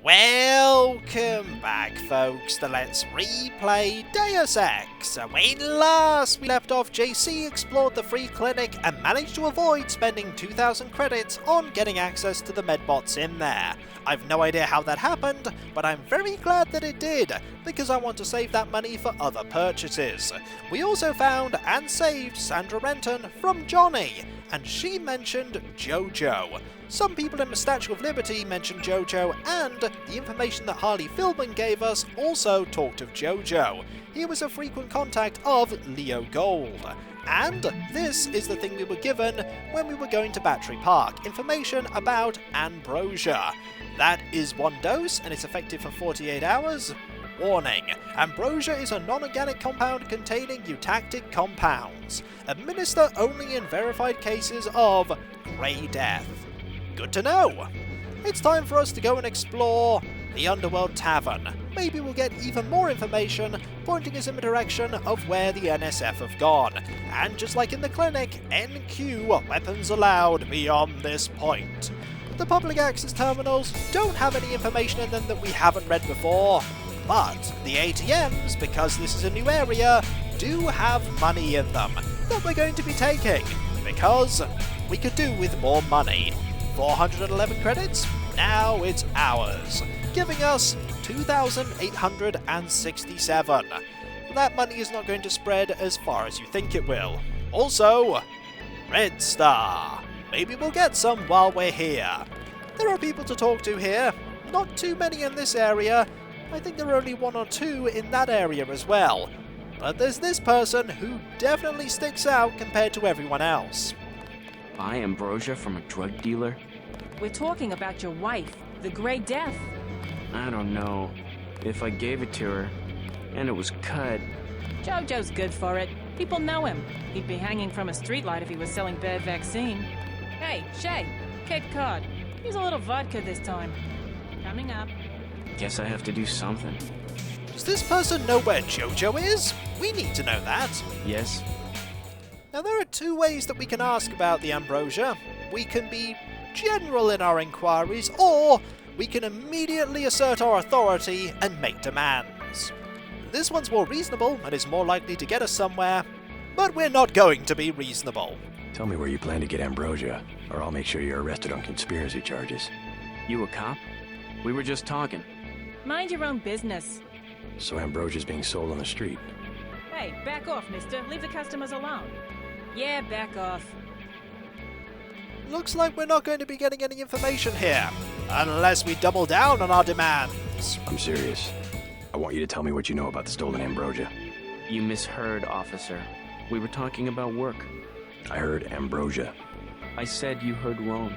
Welcome back, folks, to Let's Replay Deus Ex. When last we left off, JC explored the free clinic and managed to avoid spending 2,000 credits on getting access to the medbots in there. I've no idea how that happened, but I'm very glad that it did, because I want to save that money for other purchases. We also found and saved Sandra Renton from Johnny, and she mentioned Jojo. Some people in the Statue of Liberty mentioned Jojo, and the information that Harley Philbin gave us also talked of Jojo. He was a frequent contact of Leo Gold. And this is the thing we were given when we were going to Battery Park, information about ambrosia. That is 1 dose, and it's effective for 48 hours. Warning: ambrosia is a non-organic compound containing eutactic compounds. Administer only in verified cases of Grey Death. Good to know! It's time for us to go and explore the Underworld Tavern. Maybe we'll get even more information pointing us in the direction of where the NSF have gone. And just like in the clinic, NQ weapons allowed beyond this point. The public access terminals don't have any information in them that we haven't read before, but the ATMs, because this is a new area, do have money in them that we're going to be taking, because we could do with more money. 411 credits, now it's ours, giving us 2,867. That money is not going to spread as far as you think it will. Also, Red Star. Maybe we'll get some while we're here. There are people to talk to here, not too many in this area. I think there are only 1 or 2 in that area as well. But there's this person who definitely sticks out compared to everyone else. Buy ambrosia from a drug dealer? We're talking about your wife, the Grey Death. I don't know. If I gave it to her, and it was cut... Jojo's good for it. People know him. He'd be hanging from a streetlight if he was selling bad vaccine. Hey, Shay, Cape Cod. Use a little vodka this time. Coming up. Guess I have to do something. Does this person know where Jojo is? We need to know that. Yes? Now there are 2 ways that we can ask about the ambrosia. We can be general in our inquiries, or we can immediately assert our authority and make demands. This one's more reasonable and is more likely to get us somewhere, but we're not going to be reasonable. Tell me where you plan to get ambrosia, or I'll make sure you're arrested on conspiracy charges. You a cop? We were just talking. Mind your own business. So ambrosia's being sold on the street. Hey, back off, mister. Leave the customers alone. Yeah, back off. Looks like we're not going to be getting any information here, unless we double down on our demands. I'm serious. I want you to tell me what you know about the stolen ambrosia. You misheard, officer. We were talking about work. I heard ambrosia. I said you heard wrong.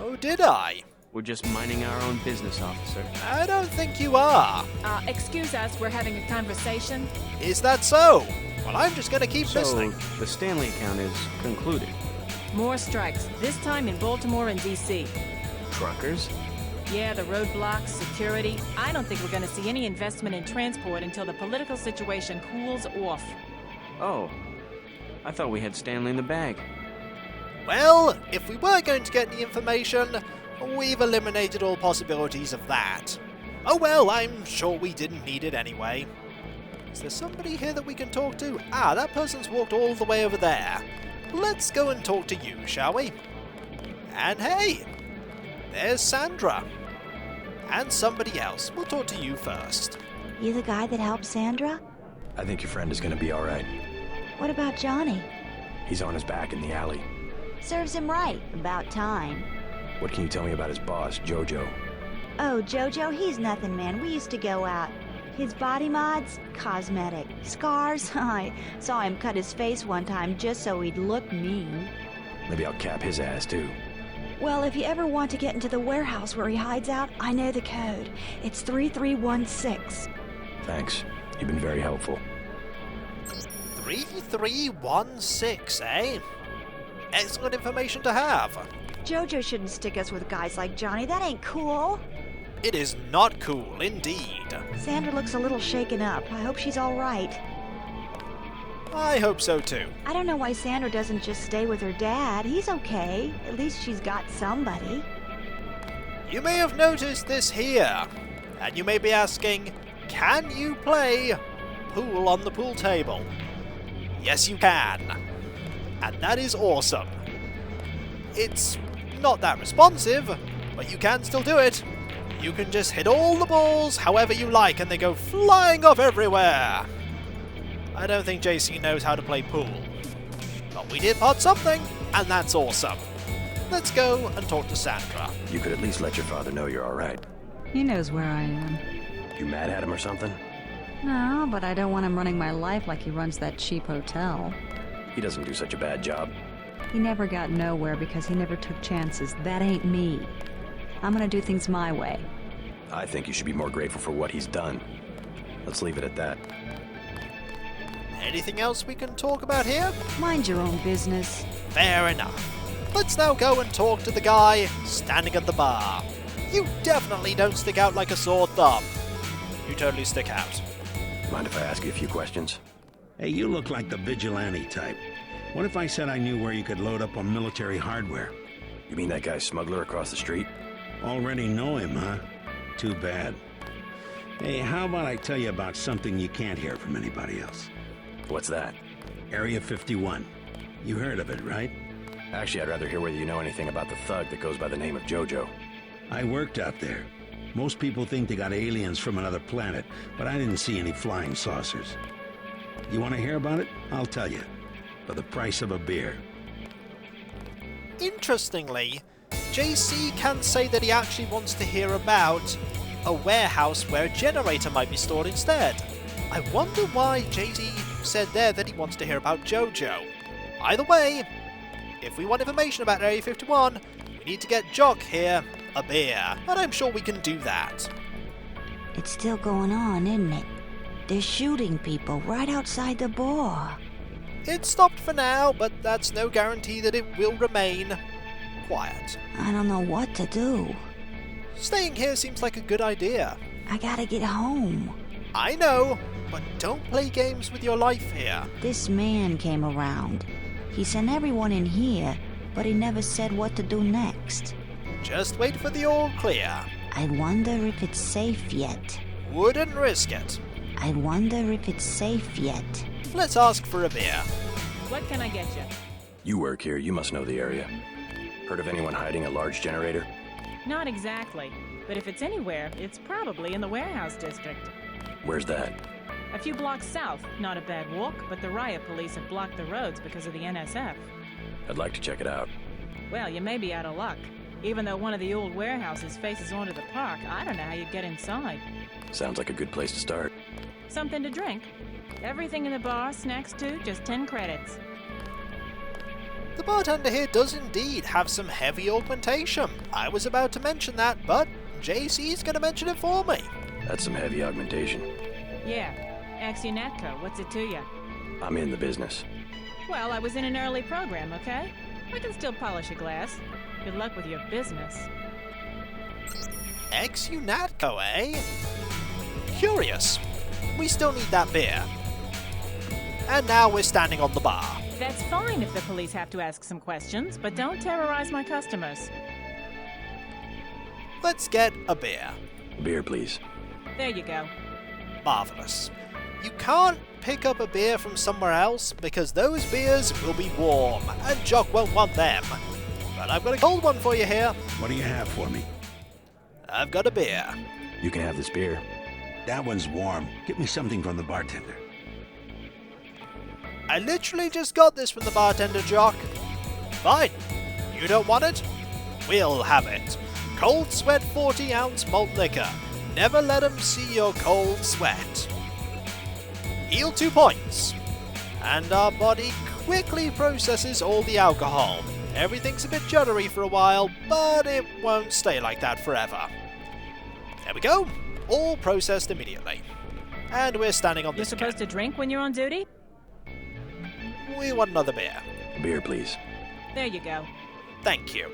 Oh, did I? We're just minding our own business, officer. I don't think you are. Excuse us, we're having a conversation. Is that so? Well, I'm just going to keep listening. So, the Stanley account is concluded. More strikes, this time in Baltimore and D.C. Truckers? Yeah, the roadblocks, security. I don't think we're going to see any investment in transport until the political situation cools off. Oh. I thought we had Stanley in the bag. Well, if we were going to get the information, we've eliminated all possibilities of that. Oh well, I'm sure we didn't need it anyway. Is there somebody here that we can talk to? Ah, that person's walked all the way over there. Let's go and talk to you, shall we? And hey, there's Sandra. And somebody else. We'll talk to you first. You the guy that helped Sandra? I think your friend is gonna be alright. What about Johnny? He's on his back in the alley. Serves him right. About time. What can you tell me about his boss, Jojo? Oh, Jojo, he's nothing, man. We used to go out. His body mods? Cosmetic. Scars? I saw him cut his face one time just so he'd look mean. Maybe I'll cap his ass too. Well, if you ever want to get into the warehouse where he hides out, I know the code. It's 3316. Thanks. You've been very helpful. 3316, eh? Excellent information to have. Jojo shouldn't stick us with guys like Johnny. That ain't cool. It is not cool, indeed. Sandra looks a little shaken up. I hope she's all right. I hope so too. I don't know why Sandra doesn't just stay with her dad. He's okay. At least she's got somebody. You may have noticed this here, and you may be asking, can you play pool on the pool table? Yes, you can. And that is awesome. It's not that responsive, but you can still do it. You can just hit all the balls however you like and they go flying off everywhere. I don't think JC knows how to play pool. But we did pot something, and that's awesome. Let's go and talk to Sandra. You could at least let your father know you're alright. He knows where I am. You mad at him or something? No, but I don't want him running my life like he runs that cheap hotel. He doesn't do such a bad job. He never got nowhere because he never took chances. That ain't me. I'm gonna do things my way. I think you should be more grateful for what he's done. Let's leave it at that. Anything else we can talk about here? Mind your own business. Fair enough. Let's now go and talk to the guy standing at the bar. You definitely don't stick out like a sore thumb. You totally stick out. Mind if I ask you a few questions? Hey, you look like the vigilante type. What if I said I knew where you could load up on military hardware? You mean that guy smuggler across the street? Already know him, huh? Too bad. Hey, how about I tell you about something you can't hear from anybody else? What's that? Area 51. You heard of it, right? Actually, I'd rather hear whether you know anything about the thug that goes by the name of Jojo. I worked out there. Most people think they got aliens from another planet, but I didn't see any flying saucers. You want to hear about it? I'll tell you. For the price of a beer. Interestingly, JC can say that he actually wants to hear about a warehouse where a generator might be stored instead. I wonder why JC said there that he wants to hear about Jojo. Either way, if we want information about Area 51, we need to get Jock here a beer, and I'm sure we can do that. It's still going on, isn't it? They're shooting people right outside the bar. It stopped for now, but that's no guarantee that it will remain quiet. I don't know what to do. Staying here seems like a good idea. I gotta get home. I know, but don't play games with your life here. This man came around. He sent everyone in here, but he never said what to do next. Just wait for the all clear. I wonder if it's safe yet. Wouldn't risk it. I wonder if it's safe yet. Let's ask for a beer. What can I get you? You work here, you must know the area. Heard of anyone hiding a large generator? Not exactly, but if it's anywhere, it's probably in the warehouse district. Where's that? A few blocks south, not a bad walk, but the riot police have blocked the roads because of the NSF. I'd like to check it out. Well, you may be out of luck. Even though one of the old warehouses faces onto the park, I don't know how you'd get inside. Sounds like a good place to start. Something to drink? Everything in the bar, snacks too, just 10 credits. The bartender here does indeed have some heavy augmentation. I was about to mention that, but JC's gonna mention it for me. That's some heavy augmentation. Yeah. Axionatco, what's it to you? I'm in the business. Well, I was in an early program, okay? I can still polish a glass. Good luck with your business. Ex-Unatco, eh? Curious. We still need that beer. And now we're standing on the bar. That's fine if the police have to ask some questions, but don't terrorize my customers. Let's get a beer. Beer, please. There you go. Marvelous. You can't pick up a beer from somewhere else because those beers will be warm, and Jock won't want them. But I've got a cold one for you here. What do you have for me? I've got a beer. You can have this beer. That one's warm. Get me something from the bartender. I literally just got this from the bartender, Jock. Fine. You don't want it? We'll have it. Cold Sweat 40-ounce malt liquor. Never let 'em see your cold sweat. Heal 2 points. And our body quickly processes all the alcohol. Everything's a bit juddery for a while, but it won't stay like that forever. There we go. All processed immediately. And we're standing on You're this supposed to again. drink when you're on duty? We want another beer. Beer, please. There you go. Thank you.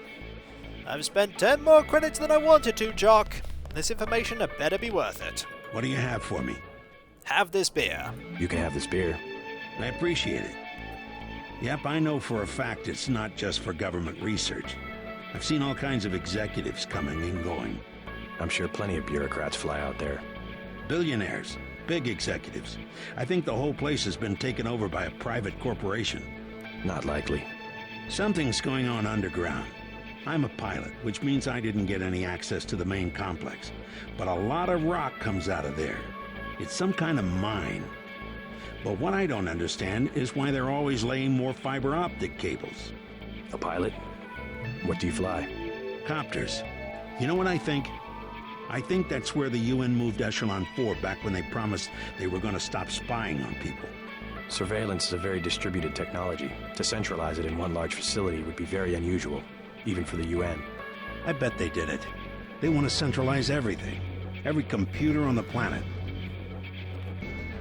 I've spent 10 more credits than I wanted to, Jock. This information had better be worth it. What do you have for me? Have this beer. You can have this beer. I appreciate it. Yep, I know for a fact it's not just for government research. I've seen all kinds of executives coming and going. I'm sure plenty of bureaucrats fly out there. Billionaires, big executives. I think the whole place has been taken over by a private corporation. Not likely. Something's going on underground. I'm a pilot, which means I didn't get any access to the main complex. But a lot of rock comes out of there. It's some kind of mine. But what I don't understand is why they're always laying more fiber optic cables. A pilot? What do you fly? Copters. You know what I think? I think that's where the UN moved Echelon 4 back when they promised they were going to stop spying on people. Surveillance is a very distributed technology. To centralize it in one large facility would be very unusual, even for the UN. I bet they did it. They want to centralize everything. Every computer on the planet.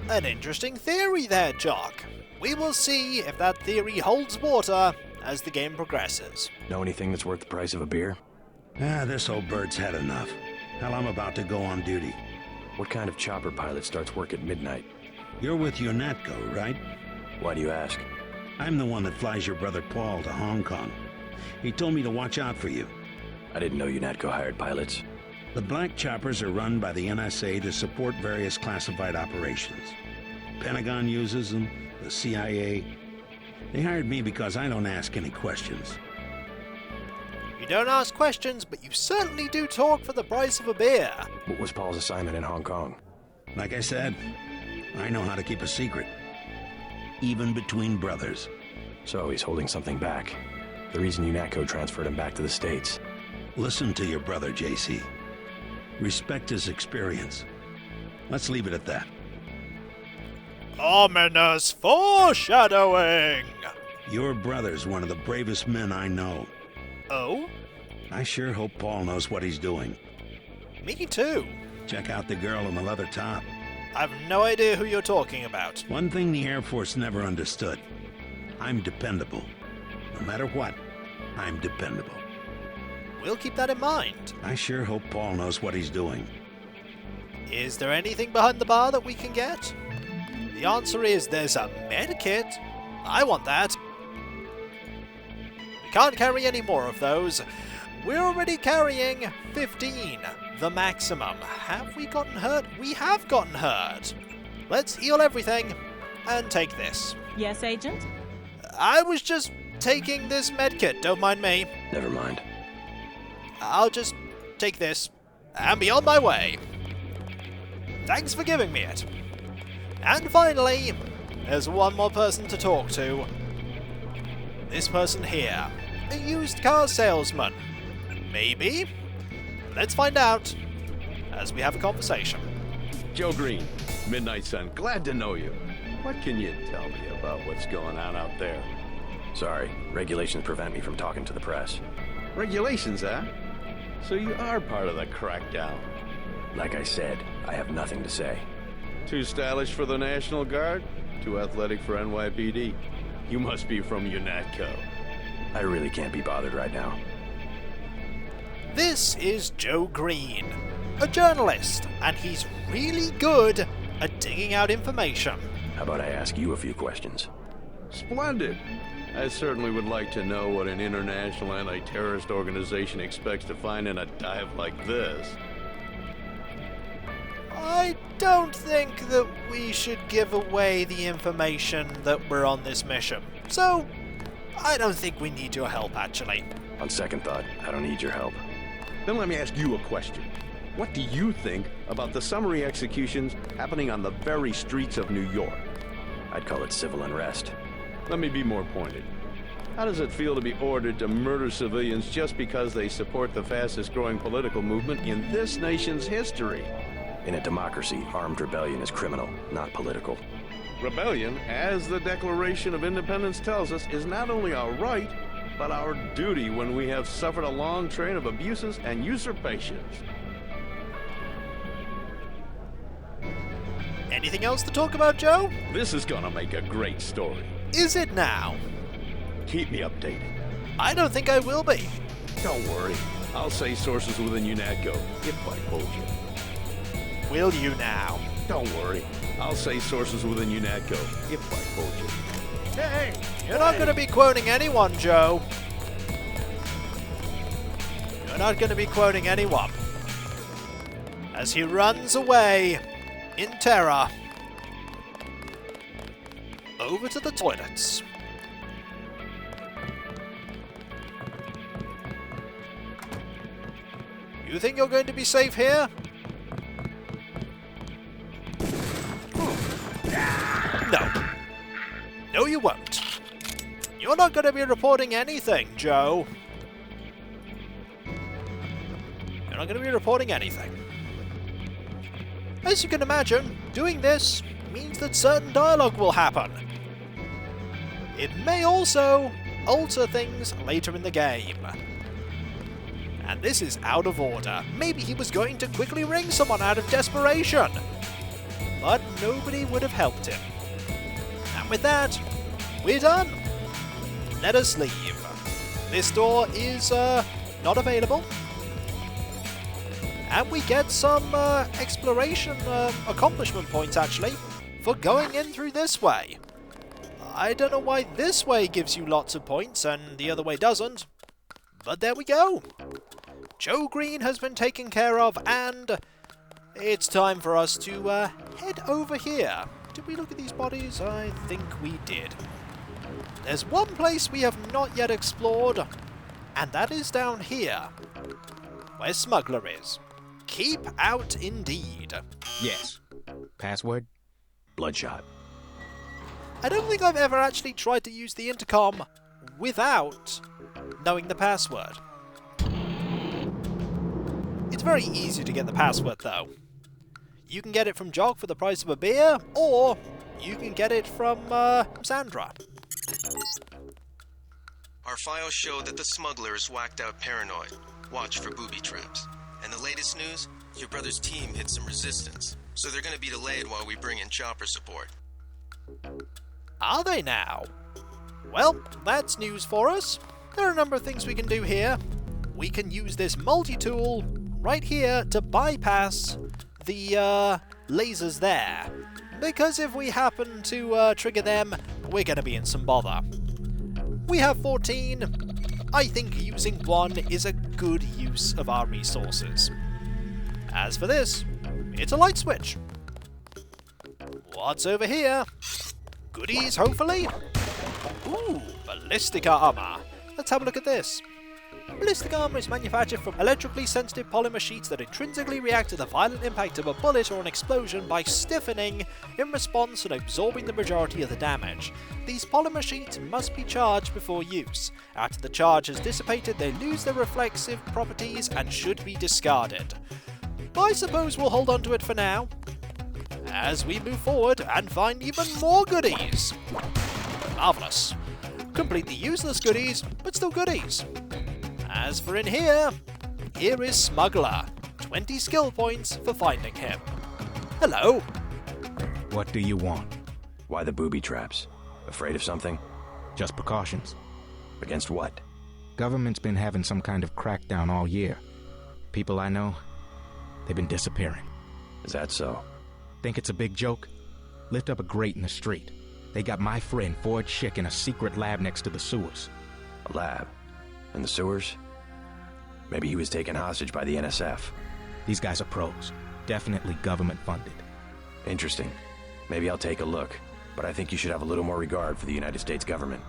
An interesting theory there, Jock. We will see if that theory holds water as the game progresses. Know anything that's worth the price of a beer? This old bird's had enough. Hell, I'm about to go on duty. What kind of chopper pilot starts work at midnight? You're with UNATCO, right? Why do you ask? I'm the one that flies your brother Paul to Hong Kong. He told me to watch out for you. I didn't know UNATCO hired pilots. The black choppers are run by the NSA to support various classified operations. Pentagon uses them, the CIA. They hired me because I don't ask any questions. You don't ask questions, but you certainly do talk for the price of a beer. What was Paul's assignment in Hong Kong? Like I said, I know how to keep a secret. Even between brothers. So he's holding something back. The reason UNATCO transferred him back to the States. Listen to your brother, JC. Respect his experience. Let's leave it at that. Ominous foreshadowing! Your brother's one of the bravest men I know. Oh? I sure hope Paul knows what he's doing. Me too. Check out the girl in the leather top. I've no idea who you're talking about. One thing the Air Force never understood. I'm dependable. No matter what, I'm dependable. We'll keep that in mind. I sure hope Paul knows what he's doing. Is there anything behind the bar that we can get? The answer is there's a med kit. I want that. We can't carry any more of those. We're already carrying 15, the maximum. Have we gotten hurt? We have gotten hurt. Let's heal everything and take this. Yes, Agent? I was just taking this medkit, don't mind me. Never mind. I'll just take this and be on my way. Thanks for giving me it. And finally, there's one more person to talk to. This person here, a used car salesman. Maybe? Let's find out as we have a conversation. Joe Green, Midnight Sun, glad to know you. What can you tell me about what's going on out there? Sorry, regulations prevent me from talking to the press. Regulations, huh? So you are part of the crackdown. Like I said, I have nothing to say. Too stylish for the National Guard? Too athletic for NYPD? You must be from UNATCO. I really can't be bothered right now. This is Joe Green, a journalist, and he's really good at digging out information. How about I ask you a few questions? Splendid. I certainly would like to know what an international anti-terrorist organization expects to find in a dive like this. I don't think that we should give away the information that we're on this mission. So, I don't think we need your help, actually. On second thought, I don't need your help. Then let me ask you a question. What do you think about the summary executions happening on the very streets of New York? I'd call it civil unrest. Let me be more pointed. How does it feel to be ordered to murder civilians just because they support the fastest growing political movement in this nation's history? In a democracy, armed rebellion is criminal, not political. Rebellion, as the Declaration of Independence tells us, is not only our right, but our duty when we have suffered a long train of abuses and usurpations. Anything else to talk about, Joe? This is gonna make a great story. Is it now? Keep me updated. I don't think I will be. Don't worry. I'll say sources within UNATCO if I told you. Will you now? Don't worry. I'll say sources within UNATCO if I told you. Hey, you're not going to be quoting anyone, Joe. You're not going to be quoting anyone. As he runs away in terror over to the toilets. You think you're going to be safe here? No. No, you won't. You're not going to be reporting anything, Joe. You're not going to be reporting anything. As you can imagine, doing this means that certain dialogue will happen. It may also alter things later in the game. And this is out of order. Maybe he was going to quickly ring someone out of desperation. But nobody would have helped him. And with that, we're done. Let us leave. This door is not available. And we get some exploration accomplishment points, actually, for going in through this way. I don't know why this way gives you lots of points and the other way doesn't. But there we go. Joe Green has been taken care of, and it's time for us to head over here. Did we look at these bodies? I think we did. There's one place we have not yet explored, and that is down here, where Smuggler is. Keep out indeed. Yes. Password? Bloodshot. I don't think I've ever actually tried to use the intercom without knowing the password. It's very easy to get the password, though. You can get it from Jock for the price of a beer, or you can get it from Sandra. Our files show that the smugglers whacked out Paranoia. Watch for booby traps. And the latest news? Your brother's team hit some resistance, so they're gonna be delayed while we bring in chopper support. Are they now? Well, that's news for us. There are a number of things we can do here. We can use this multi-tool right here to bypass the lasers there. Because if we happen to trigger them, we're going to be in some bother. We have 14. I think using one is a good use of our resources. As for this, it's a light switch. What's over here? Goodies, hopefully? Ooh, ballistic armor. Let's have a look at this. Ballistic armor is manufactured from electrically sensitive polymer sheets that intrinsically react to the violent impact of a bullet or an explosion by stiffening in response and absorbing the majority of the damage. These polymer sheets must be charged before use. After the charge has dissipated, they lose their reflexive properties and should be discarded. I suppose we'll hold on to it for now, as we move forward and find even more goodies. Marvellous. Completely useless goodies, but still goodies. As for in here, here is Smuggler. 20 skill points for finding him. Hello. What do you want? Why the booby traps? Afraid of something? Just precautions. Against what? Government's been having some kind of crackdown all year. People I know, they've been disappearing. Is that so? Think it's a big joke? Lift up a grate in the street. They got my friend Ford Schick in a secret lab next to the sewers. A lab? In the sewers? Maybe he was taken hostage by the NSF. These guys are pros. Definitely government funded. Interesting. Maybe I'll take a look. But I think you should have a little more regard for the United States government.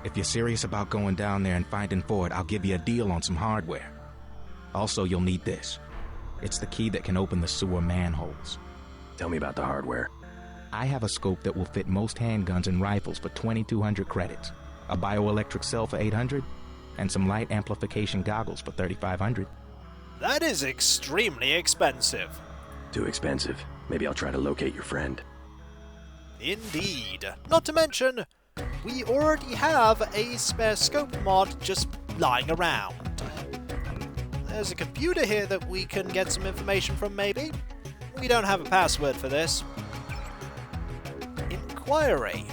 If you're serious about going down there and finding Ford, I'll give you a deal on some hardware. Also, you'll need this. It's the key that can open the sewer manholes. Tell me about the hardware. I have a scope that will fit most handguns and rifles for 2,200 credits, a bioelectric cell for 800, and some light amplification goggles for 3,500. That is extremely expensive. Too expensive. Maybe I'll try to locate your friend. Indeed. Not to mention, we already have a spare scope mod just lying around. There's a computer here that we can get some information from, maybe. We don't have a password for this. Inquiry.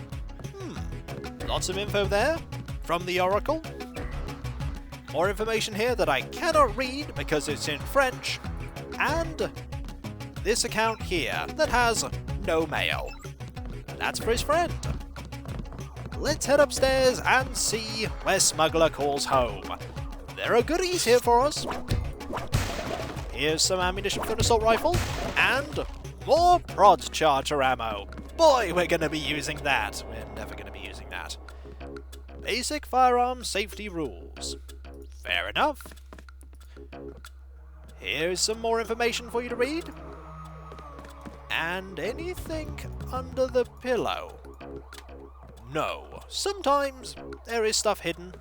Lots of info there from the Oracle. More information here that I cannot read because it's in French. And this account here that has no mail. That's for his friend. Let's head upstairs and see where Smuggler calls home. There are goodies here for us. Here's some ammunition for an assault rifle, and more prod charger ammo. Boy, we're going to be using that. We're never going to be using that. Basic firearm safety rules. Fair enough. Here's some more information for you to read. And anything under the pillow? No. Sometimes there is stuff hidden.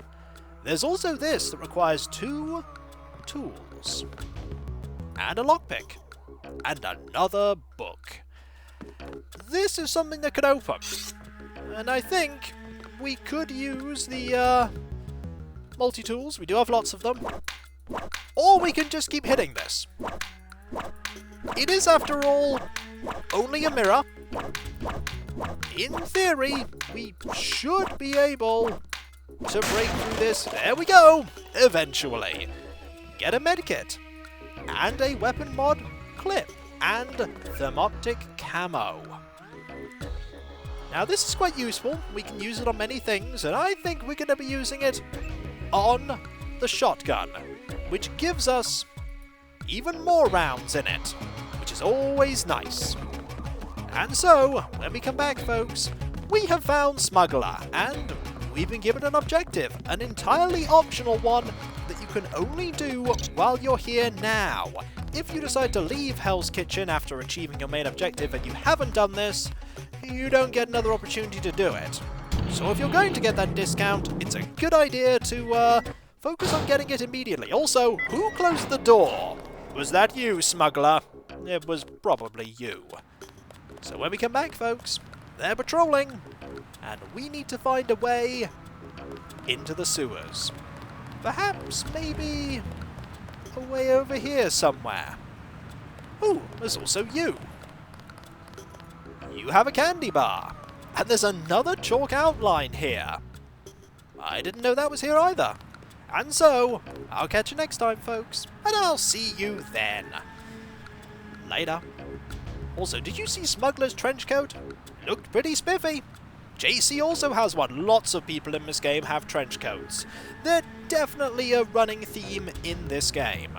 There's also this that requires 2 tools. And a lockpick. And another book. This is something that could open. And I think we could use the multi-tools. We do have lots of them. Or we can just keep hitting this. It is, after all, only a mirror. In theory, we should be able to break through this. There we go! Eventually. Get a medkit. And a weapon mod clip. And thermoptic camo. Now this is quite useful. We can use it on many things, and I think we're going to be using it on the shotgun, which gives us even more rounds in it, which is always nice. And so, when we come back, folks, we have found Smuggler, and we've been given an objective, an entirely optional one that you can only do while you're here now. If you decide to leave Hell's Kitchen after achieving your main objective and you haven't done this, you don't get another opportunity to do it. So if you're going to get that discount, it's a good idea to focus on getting it immediately. Also, who closed the door? Was that you, Smuggler? It was probably you. So when we come back, folks, they're patrolling, and we need to find a way into the sewers. Perhaps, maybe, a way over here somewhere. Oh, there's also you. You have a candy bar. And there's another chalk outline here. I didn't know that was here either. And so, I'll catch you next time, folks. And I'll see you then. Later. Also, did you see Smuggler's trench coat? Looked pretty spiffy. JC also has one. Lots of people in this game have trench coats. They're definitely a running theme in this game.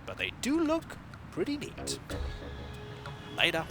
But they do look pretty neat. Later.